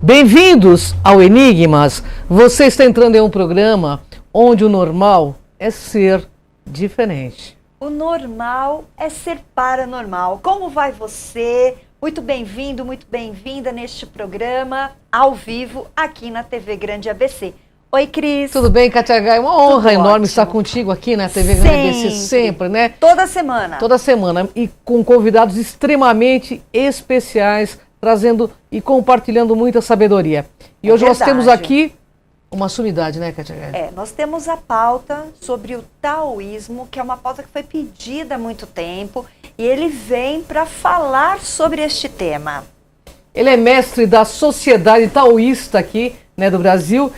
Bem-vindos ao Enigmas. Você está entrando em um programa onde o normal é ser diferente. O normal é ser paranormal. Como vai você? Muito bem-vindo, muito bem-vinda neste programa ao vivo aqui na TV Grande ABC. Oi, Cris. Tudo bem, Kátia Gai? Uma honra enorme ótimo. estar contigo aqui na TV Grande ABC sempre, né? Toda semana. Toda semana. E com convidados extremamente especiais, trazendo e compartilhando muita sabedoria. E hoje nós temos aqui uma sumidade, né, Kátia Gai? Nós temos a pauta sobre o taoísmo, que é uma pauta que foi pedida há muito tempo, e ele vem para falar sobre este tema. Ele é mestre da Sociedade Taoísta aqui, né, do Brasil.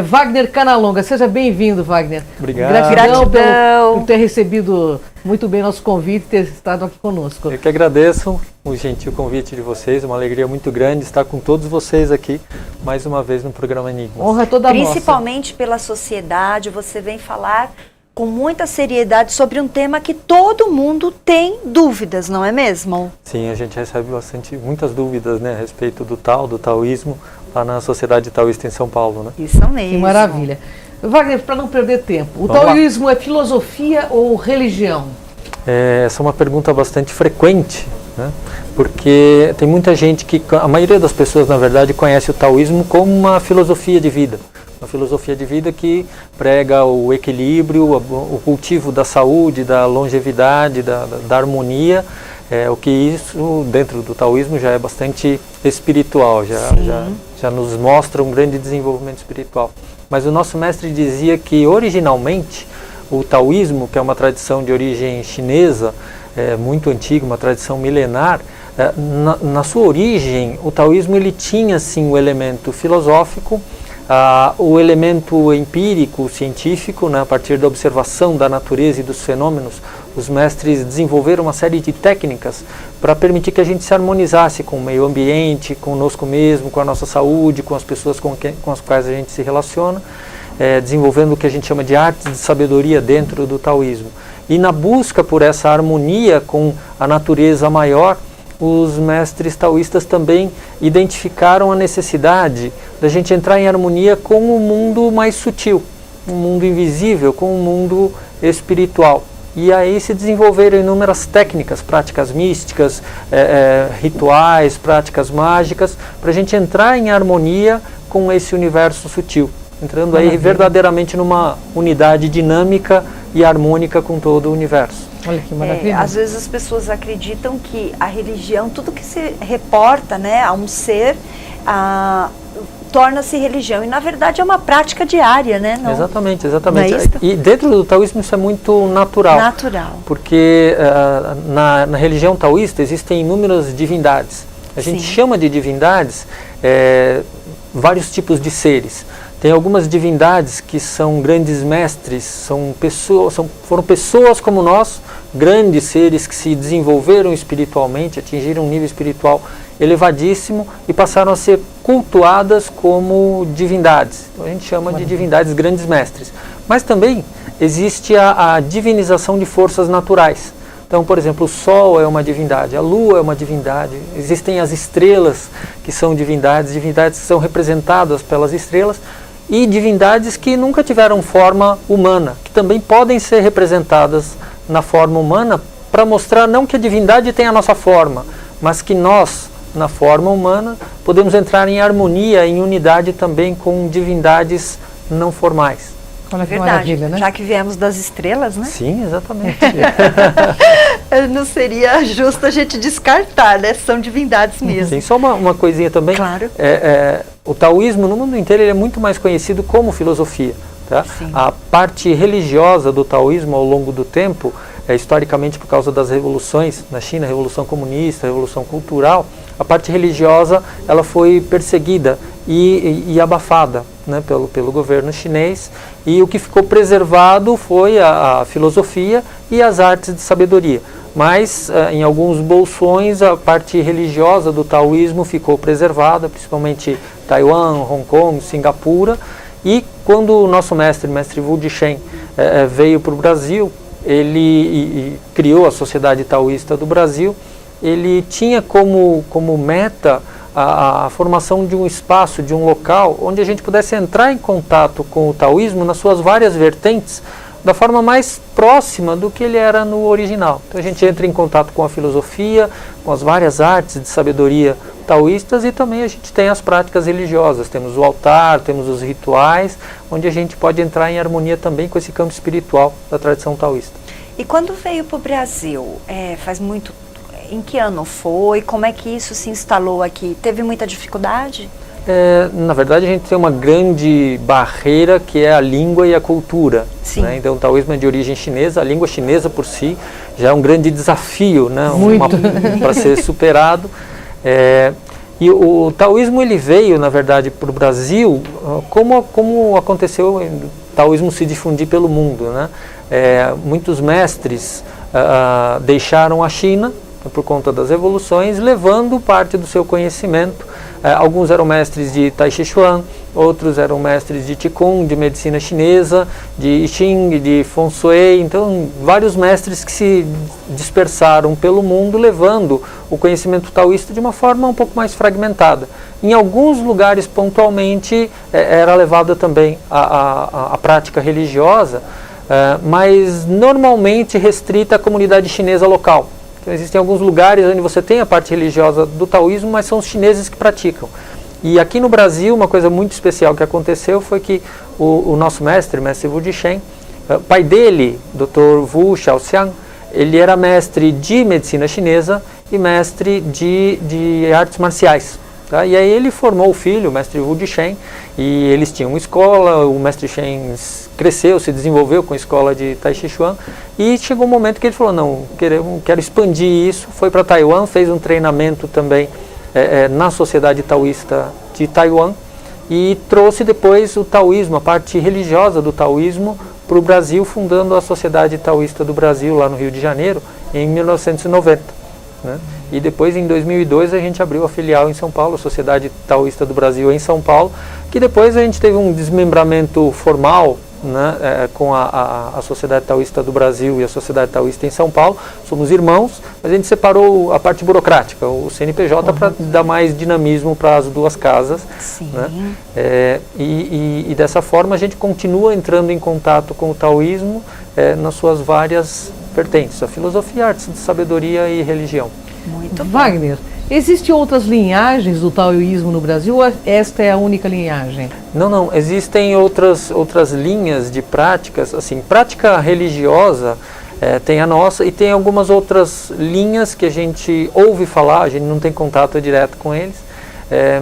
Wagner Canalonga, seja bem-vindo, Wagner. Obrigado. Gratidão por ter recebido muito bem nosso convite e ter estado aqui conosco. Eu que agradeço o gentil convite de vocês, uma alegria muito grande estar com todos vocês aqui, mais uma vez no programa Enigmas. Honra toda nossa. Principalmente pela sociedade, você vem falar com muita seriedade sobre um tema que todo mundo tem dúvidas, não é mesmo? Sim, a gente recebe muitas dúvidas, né, a respeito do taoísmo, lá na Sociedade Taoísta em São Paulo, né? Isso mesmo. Que maravilha. Wagner, para não perder tempo, o Vamos taoísmo é filosofia ou religião? Essa é uma pergunta bastante frequente, né? Porque tem muita gente a maioria das pessoas, na verdade, conhece o taoísmo como uma filosofia de vida. Uma filosofia de vida que prega o equilíbrio, o cultivo da saúde, da longevidade, da harmonia. O que isso, dentro do taoísmo, já é bastante espiritual, já nos mostra um grande desenvolvimento espiritual. Mas o nosso mestre dizia que, originalmente, o taoísmo, que é uma tradição de origem chinesa, muito antiga, uma tradição milenar, na sua origem, o taoísmo ele tinha, sim, o elemento filosófico, o elemento empírico, científico, né, a partir da observação da natureza e dos fenômenos. Os mestres desenvolveram uma série de técnicas para permitir que a gente se harmonizasse com o meio ambiente, conosco mesmo, com a nossa saúde, com as pessoas com as quais a gente se relaciona, desenvolvendo o que a gente chama de artes de sabedoria dentro do taoísmo. E na busca por essa harmonia com a natureza maior, os mestres taoístas também identificaram a necessidade da gente entrar em harmonia com o mundo mais sutil, um mundo invisível, com o mundo espiritual. E aí se desenvolveram inúmeras técnicas, práticas místicas, rituais, práticas mágicas, para a gente entrar em harmonia com esse universo sutil, entrando aí verdadeiramente numa unidade dinâmica e harmônica com todo o universo. Olha que maravilha. Às vezes as pessoas acreditam que a religião, tudo que se reporta, né, a um ser, torna-se religião. E na verdade é uma prática diária, né? Não, exatamente. não é isso? E dentro do taoísmo isso é muito natural. Natural. Porque na religião taoísta existem inúmeras divindades. A gente chama de divindades vários tipos de seres. Tem algumas divindades que são grandes mestres, foram pessoas como nós, grandes seres que se desenvolveram espiritualmente, atingiram um nível espiritual elevadíssimo e passaram a ser cultuadas como divindades. Então a gente chama de divindades grandes mestres. Mas também existe a divinização de forças naturais. Então, por exemplo, o Sol é uma divindade, a Lua é uma divindade, existem as estrelas que são divindades que são representadas pelas estrelas, e divindades que nunca tiveram forma humana, que também podem ser representadas na forma humana, para mostrar não que a divindade tem a nossa forma, mas que nós, na forma humana, podemos entrar em harmonia, em unidade também com divindades não formais. Olha que Verdade, maravilha, né? Já que viemos das estrelas, né? Sim, exatamente. Não seria justo a gente descartar, né? São divindades mesmo. Sim, só uma coisinha também. Claro. O taoísmo, no mundo inteiro, ele é muito mais conhecido como filosofia. Tá? A parte religiosa do taoísmo, ao longo do tempo, historicamente por causa das revoluções na China, Revolução Comunista, Revolução Cultural, a parte religiosa ela foi perseguida e abafada, né, pelo governo chinês, e o que ficou preservado foi a filosofia e as artes de sabedoria. Mas em alguns bolsões a parte religiosa do taoísmo ficou preservada, principalmente Taiwan, Hong Kong, Singapura. E quando o nosso mestre Wu Dixien veio para o Brasil, ele criou a Sociedade Taoísta do Brasil. Ele tinha como meta a formação de um espaço, de um local, onde a gente pudesse entrar em contato com o taoísmo nas suas várias vertentes, da forma mais próxima do que ele era no original. Então a gente entra em contato com a filosofia, com as várias artes de sabedoria taoístas, e também a gente tem as práticas religiosas. Temos o altar, temos os rituais, onde a gente pode entrar em harmonia também com esse campo espiritual da tradição taoísta. E quando veio para o Brasil, faz muito... Em que ano foi? Como é que isso se instalou aqui? Teve muita dificuldade? Na verdade, a gente tem uma grande barreira, que é a língua e a cultura. Né? Então, o taoísmo é de origem chinesa, a língua chinesa por si já é um grande desafio, né? Para ser superado. E o taoísmo ele veio, na verdade, para o Brasil, como aconteceu o taoísmo se difundir pelo mundo. Né? Muitos mestres deixaram a China por conta das evoluções, levando parte do seu conhecimento. Alguns eram mestres de Tai Chi Chuan, outros eram mestres de Qigong, de medicina chinesa, de I Ching, de Feng Shui. Então, vários mestres que se dispersaram pelo mundo, levando o conhecimento taoísta de uma forma um pouco mais fragmentada. Em alguns lugares, pontualmente, era levada também a prática religiosa, mas normalmente restrita à comunidade chinesa local. Então, existem alguns lugares onde você tem a parte religiosa do taoísmo, mas são os chineses que praticam. E aqui no Brasil, uma coisa muito especial que aconteceu foi que o nosso mestre Wu Dixen, pai dele, Dr. Wu Xiaoxiang, ele era mestre de medicina chinesa e mestre de artes marciais. Tá? E aí ele formou o filho, o mestre Wu Dixen, e eles tinham uma escola, o mestre Shen cresceu, se desenvolveu com a escola de Tai Chi Chuan, e chegou um momento que ele falou, não, quero expandir isso, foi para Taiwan, fez um treinamento também na Sociedade Taoísta de Taiwan, e trouxe depois o taoísmo, a parte religiosa do taoísmo, para o Brasil, fundando a Sociedade Taoísta do Brasil, lá no Rio de Janeiro, em 1990. Né? E depois, em 2002, a gente abriu a filial em São Paulo, a Sociedade Taoísta do Brasil em São Paulo, que depois a gente teve um desmembramento formal, né, com a Sociedade Taoísta do Brasil e a Sociedade Taoísta em São Paulo. Somos irmãos, mas a gente separou a parte burocrática, o CNPJ, para dar mais dinamismo para as duas casas. Sim. Né? E dessa forma a gente continua entrando em contato com o taoísmo nas suas várias vertentes, a filosofia, artes de sabedoria e religião. Muito bom. Wagner, existem outras linhagens do taoísmo no Brasil ou esta é a única linhagem? Não, existem outras linhas de práticas, assim, prática religiosa tem a nossa e tem algumas outras linhas que a gente ouve falar, a gente não tem contato direto com eles,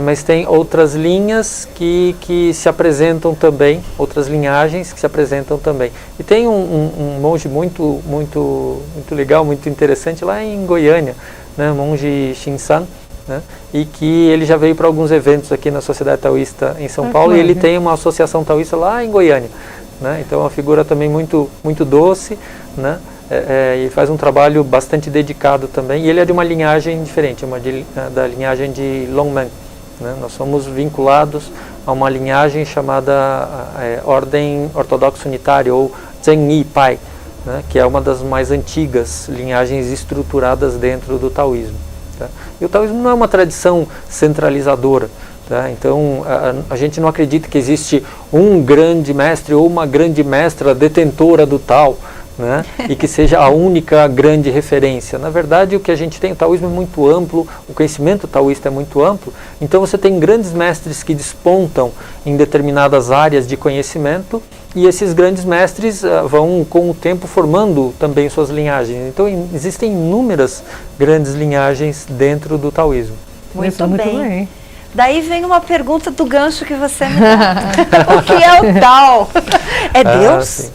mas tem outras linhas que se apresentam também, outras linhagens que se apresentam também. E tem um monge muito legal, muito interessante lá em Goiânia, né, monge Shinsan, né, e que ele já veio para alguns eventos aqui na Sociedade Taoísta em São Paulo, e ele tem uma associação taoísta lá em Goiânia. Né, então é uma figura também muito doce, né, e faz um trabalho bastante dedicado também, e ele é de uma linhagem diferente, da linhagem de Longmen. Né, nós somos vinculados a uma linhagem chamada Ordem Ortodoxa Unitária, ou Zhenyi Pai, né, que é uma das mais antigas linhagens estruturadas dentro do taoísmo. Tá? E o taoísmo não é uma tradição centralizadora. Tá? Então, a gente não acredita que existe um grande mestre ou uma grande mestra detentora do Tao, né, e que seja a única grande referência. Na verdade, o que a gente tem, o taoísmo é muito amplo, o conhecimento taoísta é muito amplo, então você tem grandes mestres que despontam em determinadas áreas de conhecimento, e esses grandes mestres vão, com o tempo, formando também suas linhagens. Então, existem inúmeras grandes linhagens dentro do taoísmo. Muito bem. Daí vem uma pergunta do gancho que você me dá. O que é o Tao? É Deus? Sim.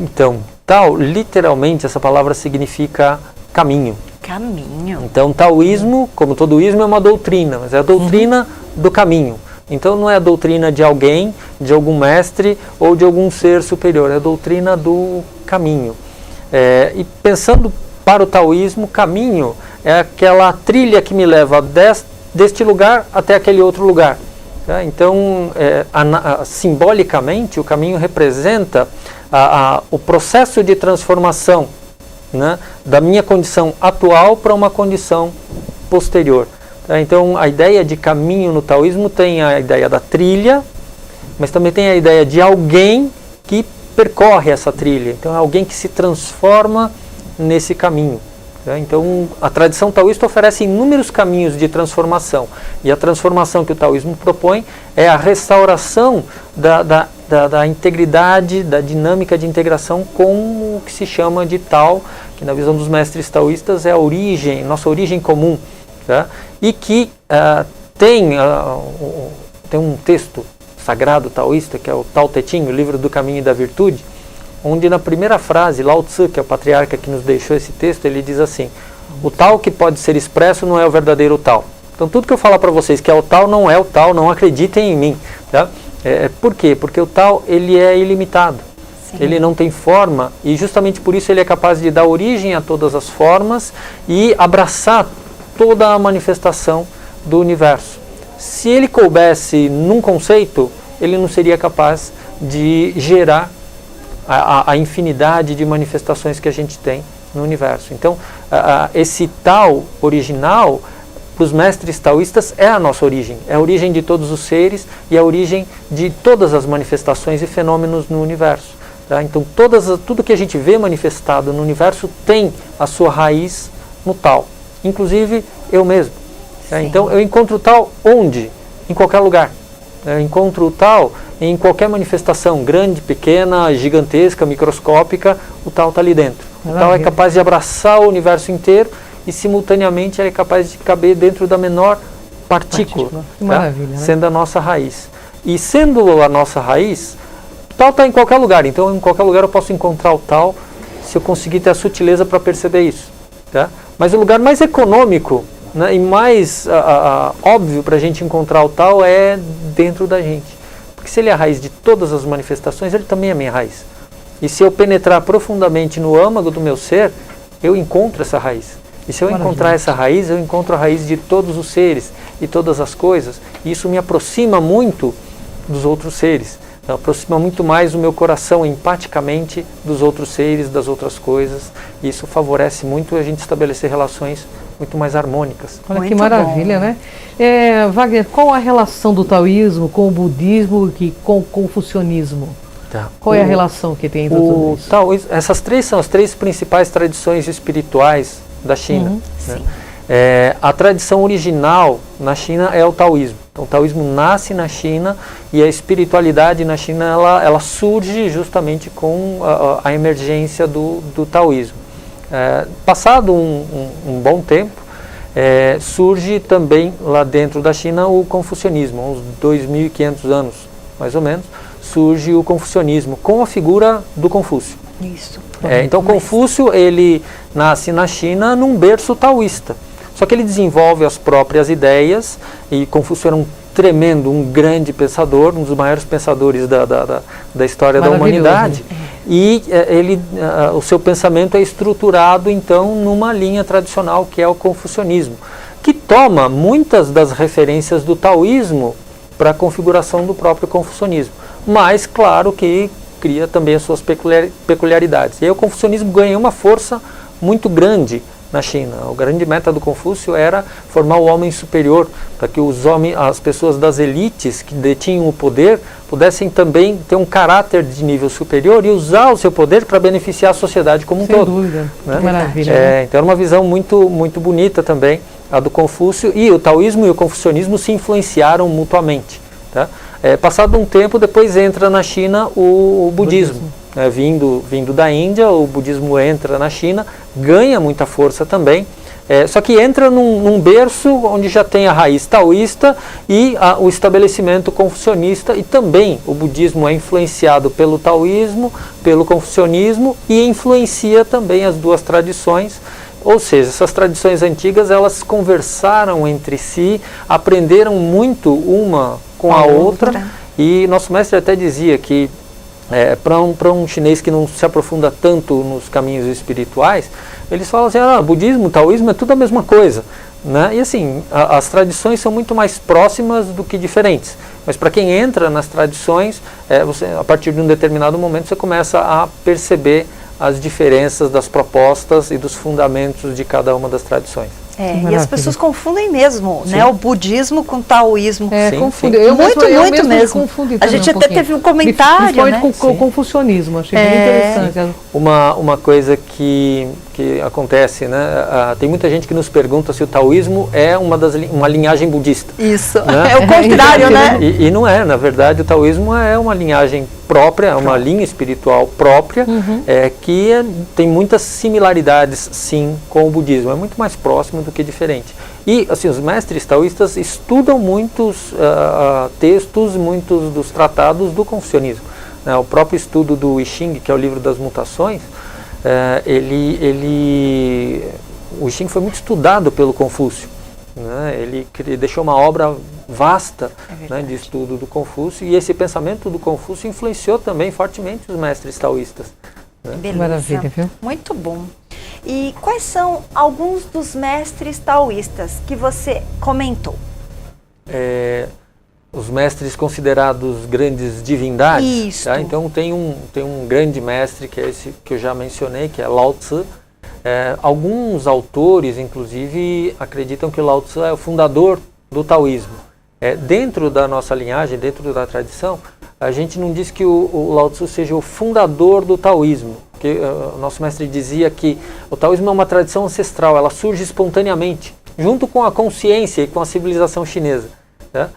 Então, Tao, literalmente, essa palavra significa caminho. Caminho. Então, taoísmo, como todo ismo, é uma doutrina, mas é a doutrina do caminho. Então, não é a doutrina de alguém, de algum mestre ou de algum ser superior, é a doutrina do caminho. E pensando para o taoísmo, caminho é aquela trilha que me leva deste lugar até aquele outro lugar. Tá? Então, simbolicamente, o caminho representa o processo de transformação, né, da minha condição atual para uma condição posterior. Então, a ideia de caminho no taoísmo tem a ideia da trilha, mas também tem a ideia de alguém que percorre essa trilha. Então, é alguém que se transforma nesse caminho. Então, a tradição taoísta oferece inúmeros caminhos de transformação. E a transformação que o taoísmo propõe é a restauração da integridade, da dinâmica de integração com o que se chama de Tao, que na visão dos mestres taoístas é a origem, nossa origem comum. Tá? E que tem um texto sagrado taoísta, que é o Tao Te Ching, o livro do caminho e da virtude, onde na primeira frase, Lao Tzu, que é o patriarca que nos deixou esse texto, ele diz assim: o Tao que pode ser expresso não é o verdadeiro Tao. Então tudo que eu falar para vocês que é o Tao, não é o Tao, não acreditem em mim. Tá? Por quê? Porque o Tao, ele é ilimitado. Sim. Ele não tem forma, e justamente por isso ele é capaz de dar origem a todas as formas e abraçar toda a manifestação do universo. Se ele coubesse num conceito, ele não seria capaz de gerar a infinidade de manifestações que a gente tem no universo. Então, esse Tao original, para os mestres taoístas, é a nossa origem. É a origem de todos os seres e a origem de todas as manifestações e fenômenos no universo. Tá? Então, tudo que a gente vê manifestado no universo tem a sua raiz no Tao. Inclusive, eu mesmo. Tá? Então, eu encontro o Tao onde? Em qualquer lugar. Eu encontro o Tao em qualquer manifestação, grande, pequena, gigantesca, microscópica, o Tao está ali dentro. O Tao é capaz de abraçar o universo inteiro e, simultaneamente, ele é capaz de caber dentro da menor partícula. Que maravilha, né? Sendo a nossa raiz. E sendo a nossa raiz, o Tao está em qualquer lugar. Então, em qualquer lugar eu posso encontrar o Tao se eu conseguir ter a sutileza para perceber isso. Tá? Mas o lugar mais econômico, né, e mais óbvio para a gente encontrar o Tao é dentro da gente. Porque se ele é a raiz de todas as manifestações, ele também é a minha raiz. E se eu penetrar profundamente no âmago do meu ser, eu encontro essa raiz. E se eu encontrar essa raiz, eu encontro a raiz de todos os seres e todas as coisas. E isso me aproxima muito dos outros seres. Aproxima muito mais o meu coração empaticamente dos outros seres, das outras coisas. E isso favorece muito a gente estabelecer relações muito mais harmônicas. Olha muito que maravilha, bom, né? Wagner, qual a relação do taoísmo com o budismo e com o confucionismo? Tá. Qual é a relação que tem entre tudo isso? Taoísmo, essas três são as três principais tradições espirituais da China. Né? A tradição original na China é o taoísmo. Então, o taoísmo nasce na China e a espiritualidade na China ela surge justamente com a emergência do taoísmo. Passado um bom tempo, surge também lá dentro da China o confucionismo. Há uns 2.500 anos, mais ou menos, surge o confucionismo com a figura do Confúcio. Isso. Então, Confúcio, ele nasce na China num berço taoísta. Só que ele desenvolve as próprias ideias, e Confúcio era um tremendo, um grande pensador, um dos maiores pensadores da história da humanidade. E o seu pensamento é estruturado, então, numa linha tradicional, que é o confucionismo, que toma muitas das referências do taoísmo para a configuração do próprio confucionismo. Mas, claro, que cria também as suas peculiaridades. E aí o confucionismo ganha uma força muito grande na China. A grande meta do Confúcio era formar o homem superior, para que as pessoas das elites que detinham o poder pudessem também ter um caráter de nível superior e usar o seu poder para beneficiar a sociedade como um todo. Sem dúvida, né? Maravilha. Né? Então era uma visão muito, muito bonita também, a do Confúcio, e o taoísmo e o confucionismo se influenciaram mutuamente. Tá? Passado um tempo, depois entra na China o budismo. Vindo da Índia, o budismo entra na China, ganha muita força também, só que entra num berço onde já tem a raiz taoísta e o estabelecimento confucionista, e também o budismo é influenciado pelo taoísmo, pelo confucionismo, e influencia também as duas tradições. Ou seja, essas tradições antigas, elas conversaram entre si, aprenderam muito uma com a outra, e nosso mestre até dizia que para um chinês que não se aprofunda tanto nos caminhos espirituais, eles falam assim, budismo, taoísmo é tudo a mesma coisa. Né? E assim, as tradições são muito mais próximas do que diferentes. Mas para quem entra nas tradições, a partir de um determinado momento, você começa a perceber as diferenças das propostas e dos fundamentos de cada uma das tradições. E as pessoas confundem mesmo, né? O budismo com o taoísmo. Confundem. Eu muito mesmo. Confundi a gente até teve um comentário, principalmente com o confucionismo, achei bem interessante. Uma coisa que acontece, né? Tem muita gente que nos pergunta se o taoísmo é uma linhagem budista. Isso, né? É o contrário, né? E não é, na verdade o taoísmo é uma linhagem própria, uma linha espiritual própria, que tem muitas similaridades, sim, com o budismo. É muito mais próximo do que diferente. E, assim, os mestres taoístas estudam muitos textos, muitos dos tratados do confucionismo. O próprio estudo do I Ching, que é o livro das mutações, o I Ching foi muito estudado pelo Confúcio. Né? Ele deixou uma obra vasta, né, de estudo do Confúcio, e esse pensamento do Confúcio influenciou também fortemente os mestres taoístas. Né? Beleza. Maravilha, viu? Muito bom. E quais são alguns dos mestres taoístas que você comentou? Os mestres considerados grandes divindades. Isso. Tá? Então tem um grande mestre, que é esse que eu já mencionei, que é Lao Tzu. Alguns autores, inclusive, acreditam que Lao Tzu é o fundador do taoísmo. Dentro da nossa linhagem, dentro da tradição, a gente não diz que o Lao Tzu seja o fundador do taoísmo. Porque o nosso mestre dizia que o taoísmo é uma tradição ancestral, ela surge espontaneamente, junto com a consciência e com a civilização chinesa. Tá?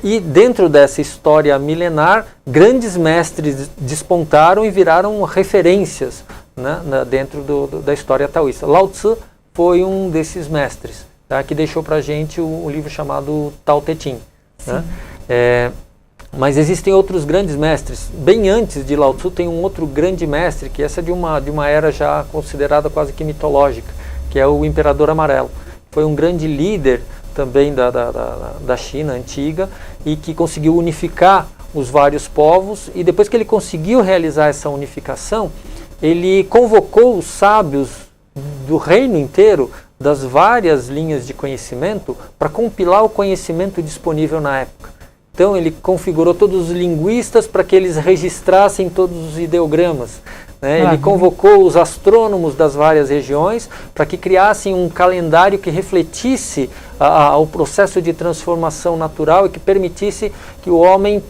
E dentro dessa história milenar, grandes mestres despontaram e viraram referências, né, dentro da história taoísta. Lao Tzu foi um desses mestres, tá, que deixou para a gente o livro chamado Tao Te Ching. Né? Mas existem outros grandes mestres. Bem antes de Lao Tzu tem um outro grande mestre, que essa é de uma era já considerada quase que mitológica, que é o Imperador Amarelo. Foi um grande líder também da China antiga, e que conseguiu unificar os vários povos, e depois que ele conseguiu realizar essa unificação, ele convocou os sábios do reino inteiro, das várias linhas de conhecimento, para compilar o conhecimento disponível na época. Então ele configurou todos os linguistas para que eles registrassem todos os ideogramas. Né? Ele convocou os astrônomos das várias regiões para que criassem um calendário que refletisse o processo de transformação natural e que permitisse que o homem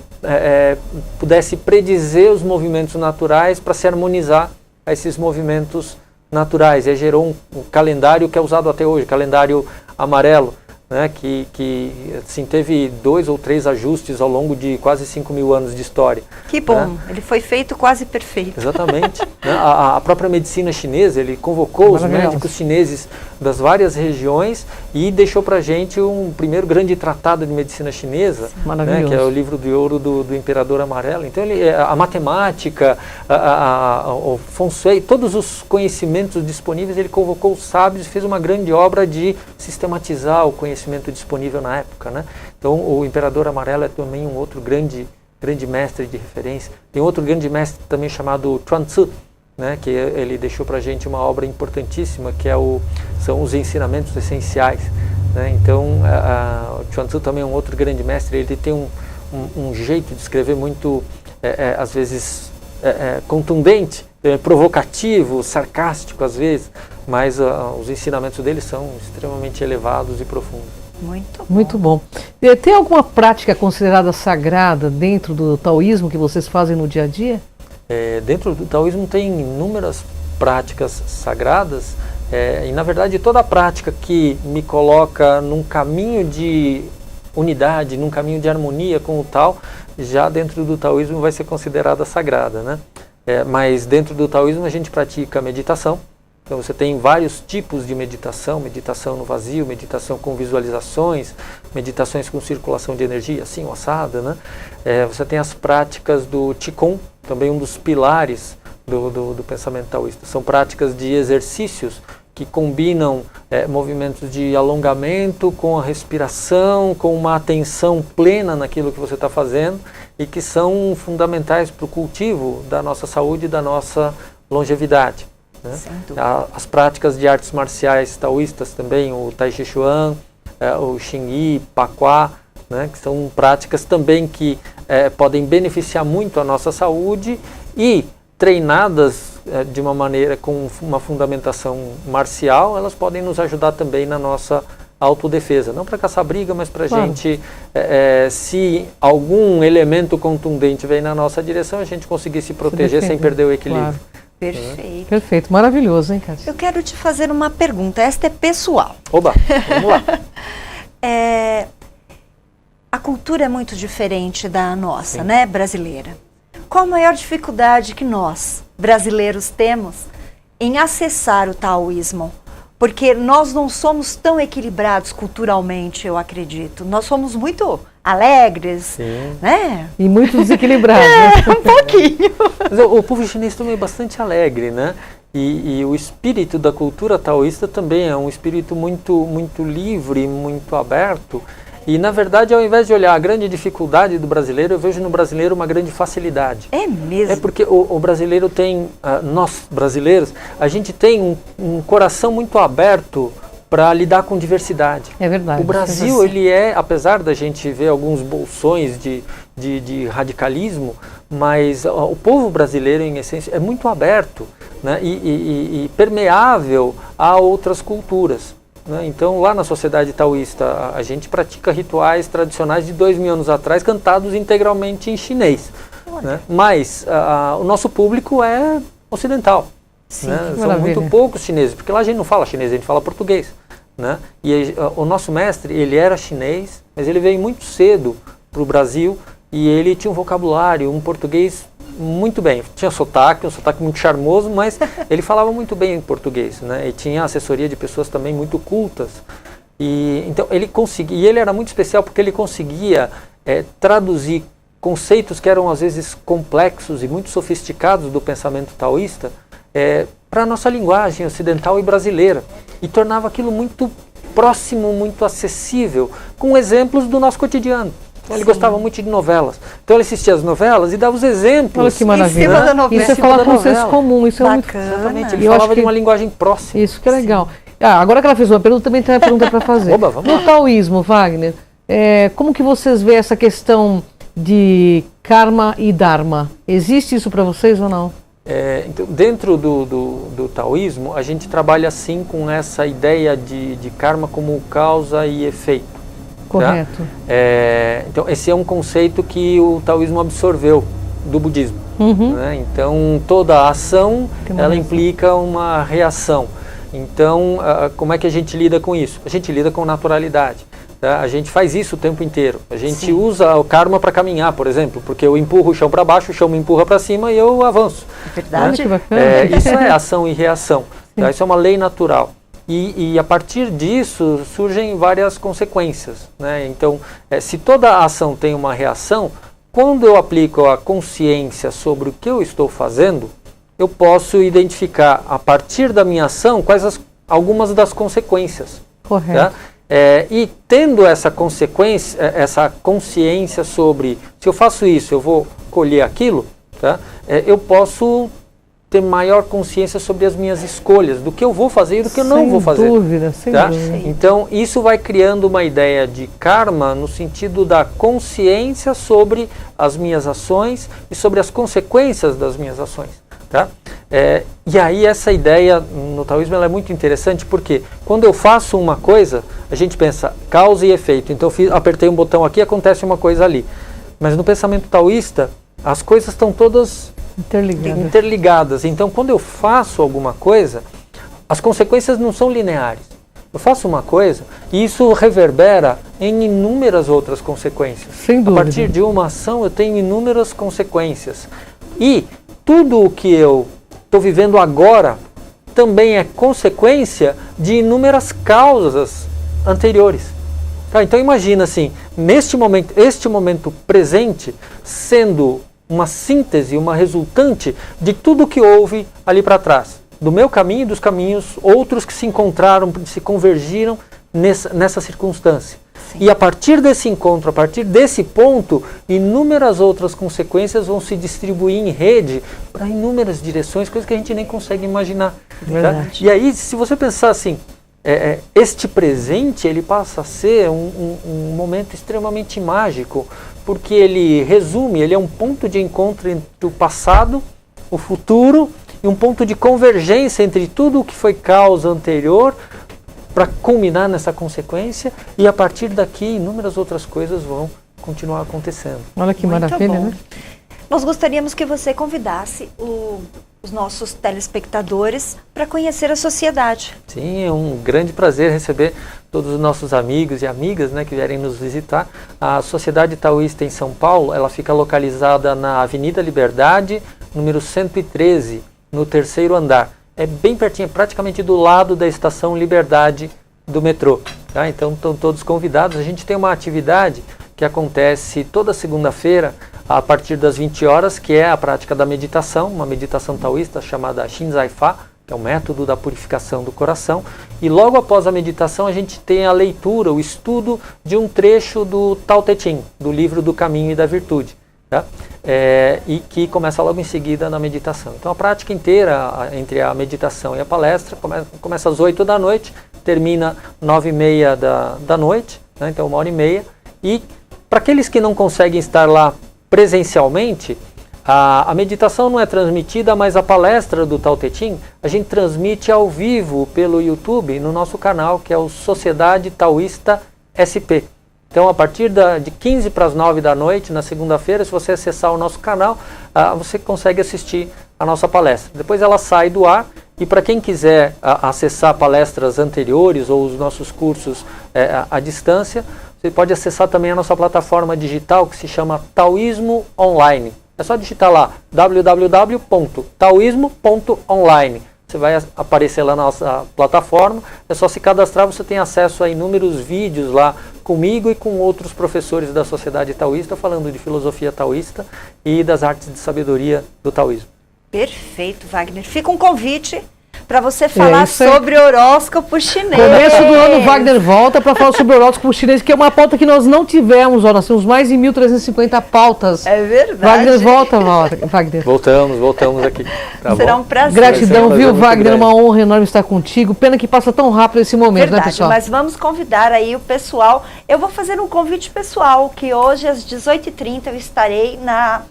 pudesse predizer os movimentos naturais para se harmonizar a esses movimentos naturais. E gerou um calendário que é usado até hoje, calendário amarelo, né, que assim, teve 2 ou 3 ajustes ao longo de quase 5.000 anos de história. Que bom, né? Ele foi feito quase perfeito. Exatamente. Né? A própria medicina chinesa, ele convocou os médicos chineses das várias regiões e deixou para a gente um primeiro grande tratado de medicina chinesa, né, que é o livro de ouro do Imperador Amarelo. Então a matemática, o feng shui, todos os conhecimentos disponíveis, ele convocou os sábios e fez uma grande obra de sistematizar o conhecimento disponível na época. Né? Então o Imperador Amarelo é também um outro grande mestre de referência. Tem outro grande mestre também chamado Chuang Tzu, né, que ele deixou para a gente uma obra importantíssima, que são os ensinamentos essenciais. Né? Então, o Chuang Tzu também é um outro grande mestre. Ele tem um jeito de escrever muito, às vezes, contundente, provocativo, sarcástico às vezes, mas os ensinamentos dele são extremamente elevados e profundos. Muito bom. Tem alguma prática considerada sagrada dentro do taoísmo que vocês fazem no dia a dia? Dentro do taoísmo tem inúmeras práticas sagradas, e na verdade toda a prática que me coloca num caminho de unidade, num caminho de harmonia com o Tao, já dentro do taoísmo vai ser considerada sagrada, né? Mas dentro do taoísmo a gente pratica meditação. Então você tem vários tipos de meditação, meditação no vazio, meditação com visualizações, meditações com circulação de energia, assim, assada, né? Você tem as práticas do Qigong, também um dos pilares do pensamento taoísta. São práticas de exercícios que combinam movimentos de alongamento com a respiração, com uma atenção plena naquilo que você está fazendo, e que são fundamentais para o cultivo da nossa saúde e da nossa longevidade. Né? As práticas de artes marciais taoístas também, o Tai Chi Chuan, o Xing Yi, Pakua, né? Que são práticas também que podem beneficiar muito a nossa saúde e treinadas de uma maneira com uma fundamentação marcial, elas podem nos ajudar também na nossa autodefesa. Não para caçar briga, mas para a gente, se algum elemento contundente vem na nossa direção, a gente conseguir se proteger sem perder o equilíbrio. Claro. Perfeito. Perfeito, maravilhoso, hein, Kátia? Eu quero te fazer uma pergunta, esta é pessoal. Oba, vamos lá. A cultura é muito diferente da nossa, né, brasileira. Qual a maior dificuldade que nós, brasileiros, temos em acessar o taoísmo? Porque nós não somos tão equilibrados culturalmente, eu acredito. Nós somos muito alegres, né? E muito desequilibrados. Um pouquinho. Mas o povo chinês também é bastante alegre, né? E o espírito da cultura taoísta também é um espírito muito livre, muito aberto. E, na verdade, ao invés de olhar a grande dificuldade do brasileiro, eu vejo no brasileiro uma grande facilidade. É mesmo? É porque o brasileiro tem, nós brasileiros, a gente tem um coração muito aberto para lidar com diversidade. É verdade. O Brasil, ele apesar da gente ver alguns bolsões de radicalismo, mas o povo brasileiro, em essência, é muito aberto, né, e permeável a outras culturas. Então, lá na sociedade taoísta, a gente pratica rituais tradicionais de 2000 anos atrás, cantados integralmente em chinês. Né? Mas o nosso público é ocidental. Sim, né? São muito poucos chineses, porque lá a gente não fala chinês, a gente fala português. Né? E o nosso mestre, ele era chinês, mas ele veio muito cedo para o Brasil e ele tinha um vocabulário, um português muito bem. Tinha um sotaque muito charmoso, mas ele falava muito bem em português, né? E tinha assessoria de pessoas também muito cultas. E então ele conseguia, e ele era muito especial porque ele conseguia traduzir conceitos que eram às vezes complexos e muito sofisticados do pensamento taoísta para a nossa linguagem ocidental e brasileira, e tornava aquilo muito próximo, muito acessível, com exemplos do nosso cotidiano. Então, ele gostava muito de novelas. Então ele assistia as novelas e dava os exemplos. Olha que maravilha. Em cima da novela. Isso é falar com o senso comum. Isso é muito... Exatamente. Ele falava de uma linguagem próxima. Isso que é legal. Agora que ela fez uma pergunta, também tem uma pergunta para fazer. Oba, vamos lá. No taoísmo, Wagner, como que vocês veem essa questão de karma e dharma? Existe isso para vocês ou não? Então, dentro do taoísmo, a gente trabalha assim com essa ideia de karma como causa e efeito. Correto. Tá? Então, esse é um conceito que o taoísmo absorveu do budismo. Né? Então, toda ação, ela implica uma reação. Então, como é que a gente lida com isso? A gente lida com naturalidade. Tá? A gente faz isso o tempo inteiro. A gente usa o karma para caminhar, por exemplo, porque eu empurro o chão para baixo, o chão me empurra para cima e eu avanço. É verdade. Né? Que bacana. Isso é ação e reação. Tá? Isso é uma lei natural. E a partir disso surgem várias consequências. Né? Então, se toda ação tem uma reação, quando eu aplico a consciência sobre o que eu estou fazendo, eu posso identificar, a partir da minha ação, quais algumas das consequências. Correto. Tá? E tendo essa consequência, essa consciência sobre, se eu faço isso, eu vou colher aquilo, tá? Eu posso ter maior consciência sobre as minhas escolhas, do que eu vou fazer e do que eu não vou fazer. Sem dúvida. Então, isso vai criando uma ideia de karma no sentido da consciência sobre as minhas ações e sobre as consequências das minhas ações. Tá? E aí essa ideia no taoísmo ela é muito interessante, porque quando eu faço uma coisa, a gente pensa causa e efeito. Então apertei um botão aqui, acontece uma coisa ali. Mas no pensamento taoísta, as coisas estão todas interligadas. Então, quando eu faço alguma coisa, as consequências não são lineares. Eu faço uma coisa e isso reverbera em inúmeras outras consequências. Sem dúvida. A partir de uma ação, eu tenho inúmeras consequências. E tudo o que eu estou vivendo agora também é consequência de inúmeras causas anteriores. Tá? Então, imagina assim, este momento presente sendo uma síntese, uma resultante de tudo que houve ali para trás, do meu caminho e dos caminhos outros que se encontraram, se convergiram nessa circunstância. Sim. E a partir desse encontro, a partir desse ponto, inúmeras outras consequências vão se distribuir em rede para inúmeras direções, coisas que a gente nem consegue imaginar. Tá? E aí, se você pensar assim, este presente ele passa a ser um momento extremamente mágico, porque ele resume, ele é um ponto de encontro entre o passado, o futuro e um ponto de convergência entre tudo o que foi causa anterior para culminar nessa consequência, e a partir daqui inúmeras outras coisas vão continuar acontecendo. Olha que Muito maravilha, bom. né? Nós gostaríamos que você convidasse os nossos telespectadores para conhecer a sociedade. Sim, é um grande prazer receber todos os nossos amigos e amigas, né, que vierem nos visitar. A Sociedade Taoísta em São Paulo, ela fica localizada na Avenida Liberdade, número 113, no 3º andar. É bem pertinho, praticamente do lado da Estação Liberdade do metrô. Tá? Então estão todos convidados. A gente tem uma atividade que acontece toda segunda-feira, a partir das 20 horas, que é a prática da meditação, uma meditação taoísta chamada Shinzai Fa, que é o método da purificação do coração. E logo após a meditação a gente tem a leitura, o estudo de um trecho do Tao Te Ching, do livro do Caminho e da Virtude. Tá? E que começa logo em seguida na meditação. Então a prática inteira, entre a meditação e a palestra, começa às 8 da noite, termina 9h30 da noite, né? Então 1h30. E para aqueles que não conseguem estar lá presencialmente, a meditação não é transmitida, mas a palestra do Tao Te Ching a gente transmite ao vivo pelo YouTube no nosso canal, que é o Sociedade Taoísta SP. Então, a partir de 15 para as 9 da noite, na segunda-feira, se você acessar o nosso canal, você consegue assistir a nossa palestra. Depois ela sai do ar, e para quem quiser acessar palestras anteriores ou os nossos cursos à distância, você pode acessar também a nossa plataforma digital, que se chama Taoísmo Online. É só digitar lá, www.taoismo.online. Você vai aparecer lá na nossa plataforma, é só se cadastrar, você tem acesso a inúmeros vídeos lá comigo e com outros professores da Sociedade Taoísta, falando de filosofia taoísta e das artes de sabedoria do taoísmo. Perfeito, Wagner. Fica um convite para você falar sobre horóscopo chinês. Começo do ano, Wagner volta para falar sobre horóscopo chinês, que é uma pauta que nós não tivemos. Nós temos mais de 1.350 pautas. É verdade. Wagner volta, Wagner. Voltamos aqui. Tá Será bom? um prazer. Gratidão, viu, Wagner? Grande. Uma honra enorme estar contigo. Pena que passa tão rápido esse momento, Verdade, né, pessoal? mas vamos convidar aí o pessoal. Eu vou fazer um convite pessoal, que hoje às 18h30 eu estarei na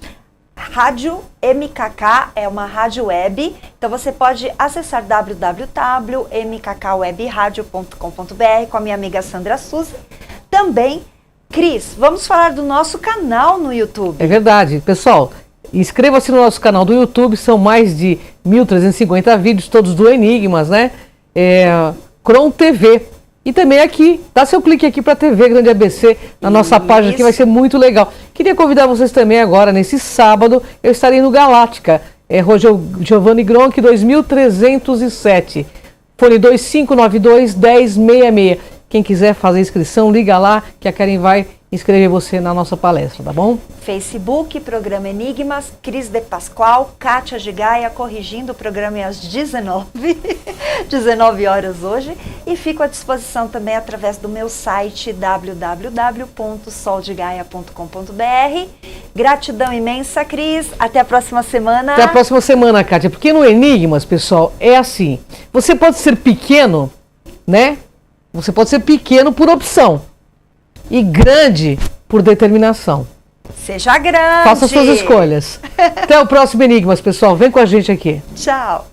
Rádio MKK, é uma rádio web, então você pode acessar www.mkkwebradio.com.br com a minha amiga Sandra Suzy. Também, Cris, vamos falar do nosso canal no YouTube. É verdade. Pessoal, inscreva-se no nosso canal do YouTube, são mais de 1.350 vídeos, todos do Enigmas, né? Cron TV. E também aqui, dá seu clique aqui para TV Grande ABC, na nossa página, que vai ser muito legal. Queria convidar vocês também agora, nesse sábado, eu estarei no Galáctica, Giovanni Gronk 2307, fone 2592-1066. Quem quiser fazer inscrição, liga lá, que a Karen vai inscrever você na nossa palestra, tá bom? Facebook, programa Enigmas, Cris de Pascoal, Kátia Gigaia, corrigindo o programa às 19 horas hoje. E fico à disposição também através do meu site www.soldegaia.com.br. Gratidão imensa, Cris. Até a próxima semana. Até a próxima semana, Kátia. Porque no Enigmas, pessoal, é assim. Você pode ser pequeno, né? Você pode ser pequeno por opção e grande por determinação. Seja grande. Faça suas escolhas. Até o próximo Enigmas, pessoal. Vem com a gente aqui. Tchau.